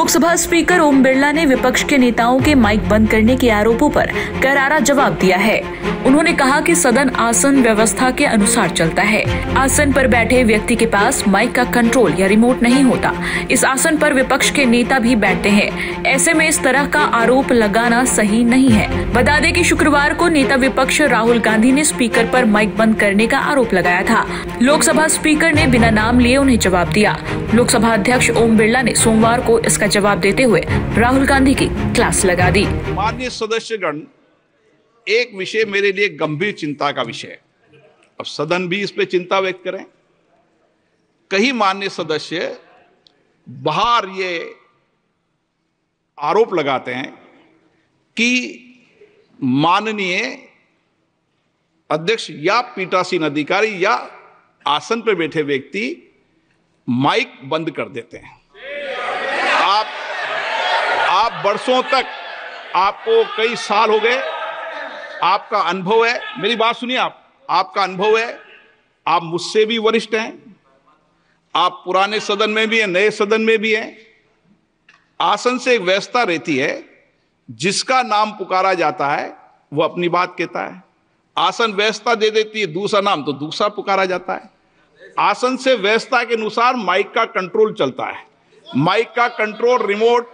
Lok Sabha speaker Om Birla ने विपक्ष के नेताओं के माइक बंद करने के आरोपों पर करारा जवाब दिया है। उन्होंने कहा कि सदन आसन व्यवस्था के अनुसार चलता है। आसन पर बैठे व्यक्ति के पास माइक का कंट्रोल या रिमोट नहीं होता। इस आसन पर विपक्ष के नेता भी बैठते हैं। ऐसे में इस तरह का आरोप लगाना सही नहीं है। बता दें कि शुक्रवार को नेता विपक्ष राहुल गांधी ने स्पीकर पर माइक बंद करने का आरोप लगाया था। लोकसभा स्पीकर ने बिना नाम लिए उन्हें जवाब दिया। लोकसभा अध्यक्ष ओम बिरला ने सोमवार को इसका जवाब देते हुए राहुल गांधी की क्लास लगा दी। माननीय सदस्यगण, एक विषय मेरे लिए गंभीर चिंता का विषय है। अब सदन भी इस पे चिंता व्यक्त करें। कई माननीय सदस्य बाहर ये आरोप लगाते हैं कि माननीय अध्यक्ष या पीठासीन अधिकारी या आसन पर बैठे व्यक्ति माइक बंद कर देते हैं। आप वर्षों तक, आपको कई साल हो गए, आपका अनुभव है। मेरी बात सुनिए, आपका अनुभव है, आप मुझसे भी वरिष्ठ हैं, आप पुराने सदन में भी हैं, नए सदन में भी हैं। आसन से एक व्यवस्था रहती है, जिसका नाम पुकारा जाता है वो अपनी बात कहता है। आसन व्यवस्था दे देती है दूसरा नाम, तो दूसरा पुकारा जाता है। आसन से व्यवस्था के अनुसार माइक का कंट्रोल चलता है। माइक का कंट्रोल, रिमोट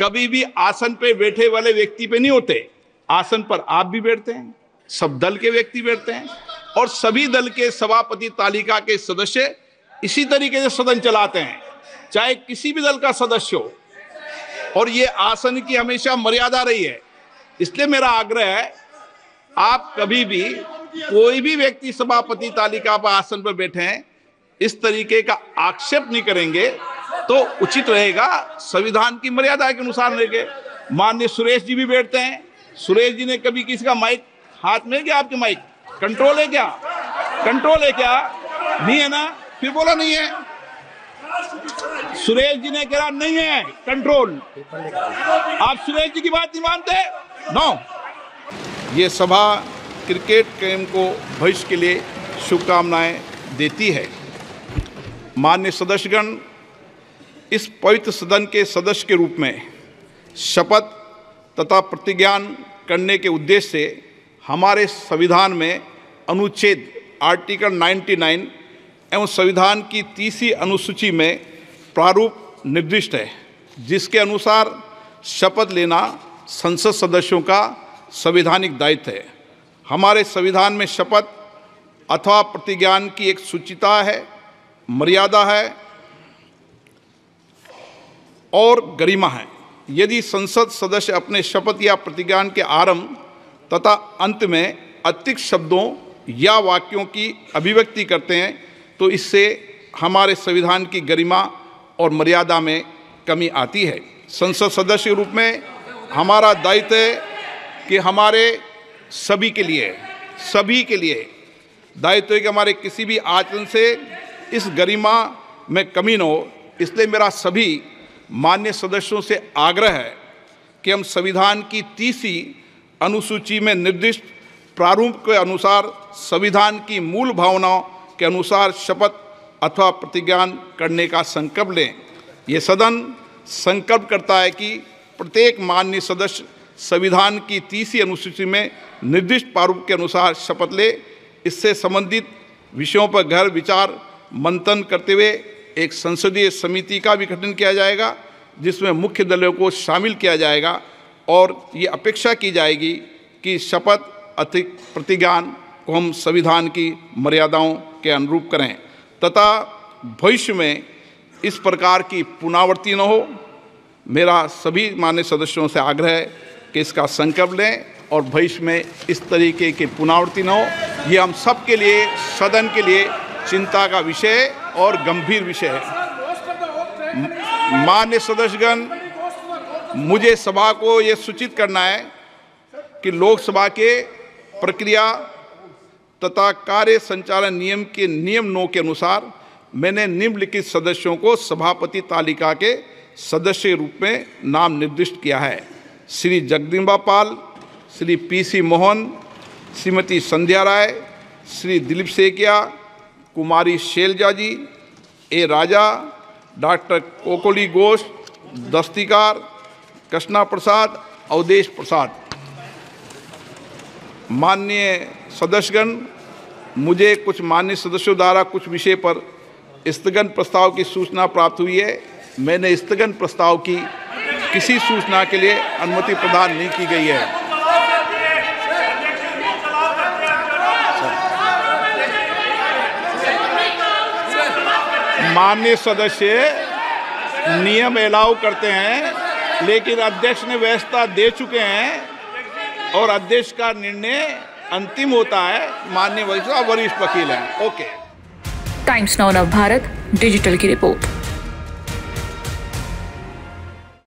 कभी भी आसन पे बैठे वाले व्यक्ति पे नहीं होते। आसन पर आप भी बैठते हैं, सब दल के व्यक्ति बैठते हैं और सभी दल के सभापति तालिका के सदस्य इसी तरीके से सदन चलाते हैं, चाहे किसी भी दल का सदस्य हो। और ये आसन की हमेशा मर्यादा रही है। इसलिए मेरा आग्रह है, आप कभी भी, कोई भी व्यक्ति सभापति तालिका पर आसन पर बैठे हैं, इस तरीके का आक्षेप नहीं करेंगे तो उचित रहेगा। संविधान की मर्यादा के अनुसार रहेंगे। माननीय सुरेश जी भी बैठते हैं। सुरेश जी ने कभी किसी का माइक हाथ में है क्या? आपके माइक कंट्रोल है क्या? कंट्रोल है क्या? नहीं है ना? फिर बोला नहीं है। सुरेश जी ने कहा नहीं है कंट्रोल। आप सुरेश जी की बात नहीं मानते? नो। ये सभा क्रिकेट गेम को भविष्य के लिए शुभकामनाएं देती है। माननीय सदस्यगण, इस पवित्र सदन के सदस्य के रूप में शपथ तथा प्रतिज्ञान करने के उद्देश्य से हमारे संविधान में अनुच्छेद आर्टिकल 99 एवं संविधान की 30वीं अनुसूची में प्रारूप निर्दिष्ट है, जिसके अनुसार शपथ लेना संसद सदस्यों का संवैधानिक दायित्व है। हमारे संविधान में शपथ अथवा प्रतिज्ञान की एक सूचिता है, मर्यादा है और गरिमा है। यदि संसद सदस्य अपने शपथ या प्रतिज्ञान के आरंभ तथा अंत में अतिरिक्त शब्दों या वाक्यों की अभिव्यक्ति करते हैं तो इससे हमारे संविधान की गरिमा और मर्यादा में कमी आती है। संसद सदस्य के रूप में हमारा दायित्व है कि हमारे सभी के लिए दायित्व है कि हमारे किसी भी आचरण से इस गरिमा में कमी न हो। इसलिए मेरा सभी मान्य सदस्यों से आग्रह है कि हम संविधान की 30वीं अनुसूची में निर्दिष्ट प्रारूप के अनुसार संविधान की मूल भावनाओं के अनुसार शपथ अथवा प्रतिज्ञान करने का संकल्प लें। ये सदन संकल्प करता है कि प्रत्येक माननीय सदस्य संविधान की 30वीं अनुसूची में निर्दिष्ट प्रारूप के अनुसार शपथ ले। इससे संबंधित विषयों पर गहन विचार मंथन करते हुए एक संसदीय समिति का भी गठन किया जाएगा, जिसमें मुख्य दलों को शामिल किया जाएगा और ये अपेक्षा की जाएगी कि शपथ अतिरिक्त प्रतिज्ञान को हम संविधान की मर्यादाओं के अनुरूप करें तथा भविष्य में इस प्रकार की पुनरावृत्ति न हो। मेरा सभी मान्य सदस्यों से आग्रह है कि इसका संकल्प लें और भविष्य में इस तरीके की पुनरावृत्ति न हो। ये हम सब के लिए, सदन के लिए चिंता का विषय और गंभीर विषय है। मान्य सदस्यगण, मुझे सभा को ये सूचित करना है कि लोकसभा के प्रक्रिया तथा कार्य संचालन नियम के नियम 9 के अनुसार मैंने निम्नलिखित सदस्यों को सभापति तालिका के सदस्य के रूप में नाम निर्दिष्ट किया है। श्री जगदम्बा पाल, श्री PC मोहन, श्रीमती संध्या राय, श्री दिलीप सेकिया, कुमारी शैलजा जी, ए राजा, डॉक्टर कोकोली घोष, दस्तिकार, कृष्णा प्रसाद, अवधेश प्रसाद। माननीय सदस्यगण, मुझे कुछ माननीय सदस्यों द्वारा कुछ विषय पर स्थगन प्रस्ताव की सूचना प्राप्त हुई है। मैंने स्थगन प्रस्ताव की किसी सूचना के लिए अनुमति प्रदान नहीं की गई है। माननीय सदस्य नियम अलाउ करते हैं, लेकिन अध्यक्ष ने व्यवस्था दे चुके हैं और अध्यक्ष का निर्णय अंतिम होता है। माननीय वरिष्ठ वकील हैं। ओके। टाइम्स नाउ नव भारत डिजिटल की रिपोर्ट।